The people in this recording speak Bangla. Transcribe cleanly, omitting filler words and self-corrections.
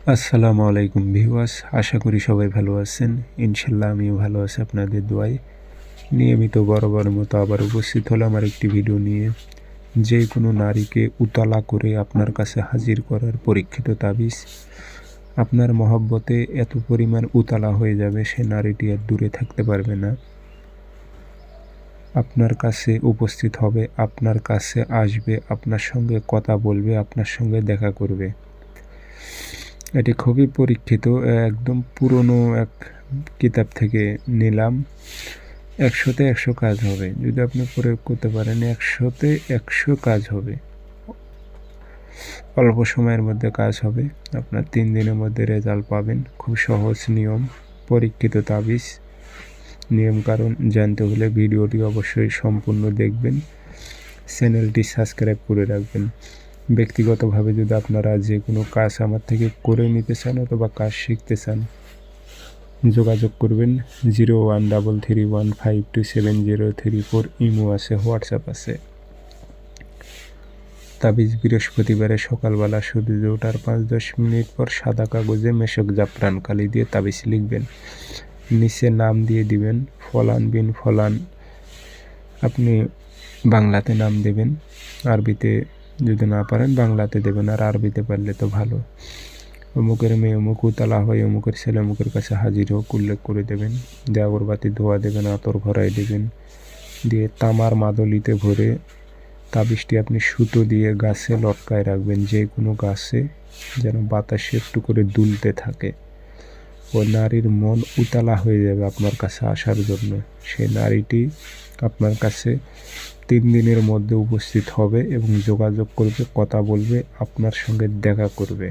আসসালামু আলাইকুম ভিউয়ার্স, আশা করি সবাই ভালো আছেন। ইনশাল্লাহ আমিও ভালো আছি আপনাদের দোয়ায়। নিয়মিত বরাবরের মতো আবার উপস্থিত হলাম আর একটি ভিডিও নিয়ে। যে কোনো নারীকে উতালা করে আপনার কাছে হাজির করার পরীক্ষিত তাবিজ। আপনার মহব্বতে এত পরিমাণ উতালা হয়ে যাবে সে নারীটি আর দূরে থাকতে পারবে না। আপনার কাছে উপস্থিত হবে, আপনার কাছে আসবে, আপনার সঙ্গে কথা বলবে, আপনার সঙ্গে দেখা করবে। এটি খুবই পরীক্ষিত, একদম পুরনো এক কিতাব থেকে নিলাম। ১০০-তে ১০০ কাজ হবে। যদি আপনি প্রয়োগ করতে পারেন ১০০-তে ১০০ কাজ হবে। অল্প সময়ের মধ্যে কাজ হবে। আপনার ৩ দিনের মধ্যে রেজাল্ট পাবেন। খুব সহজ নিয়ম, পরীক্ষিত তাবিজ। নিয়মকানুন জানতে হলে ভিডিওটি অবশ্যই সম্পূর্ণ দেখবেন। চ্যানেলটি সাবস্ক্রাইব করে রাখবেন। ব্যক্তিগতভাবে যদি আপনারা যে কোনো কাজ আমার থেকে করে নিতে চান অথবা কাজ শিখতে চান, যোগাযোগ করবেন। 0133152703 ইমো আছে, হোয়াটসঅ্যাপ আছে। তাবিজ বৃহস্পতিবারে সকালবেলা সূর্য ওঠার ৫-১০ মিনিট পর সাদা কাগজে মেশক জাফরান কালি দিয়ে তাবিজ লিখবেন। নিচে নাম দিয়ে দিবেন ফলান বিন ফলান। আপনি বাংলাতে নাম দেবেন, আরবিতে যদি না পারেন বাংলাতে দেবেন, আর আরবিতে পারলে তো ভালো। অমুকের মেয়ে অমুক উতালা হয়ে অমুকের ছেলে অমুকের কাছে হাজির হোক উল্লেখ করে দেবেন। দিয়ে আগরবাতি ধোয়া দেবেন, আতর ভরাই দেবেন। দিয়ে তামার মাদলিতে ভরে তাবিজটি আপনি সুতো দিয়ে গাছে লটকায় রাখবেন, যে কোনো গাছে, যেন বাতাসে একটু করে দুলতে থাকে। ও নারীর মন উতালা হয়ে যাবে আপনার কাছে আসার জন্য। সেই নারীটি আপনার কাছে ৩ দিনের মধ্যে উপস্থিত হবে এবং যোগাযোগ করবে, কথা বলবে, আপনার সঙ্গে দেখা করবে।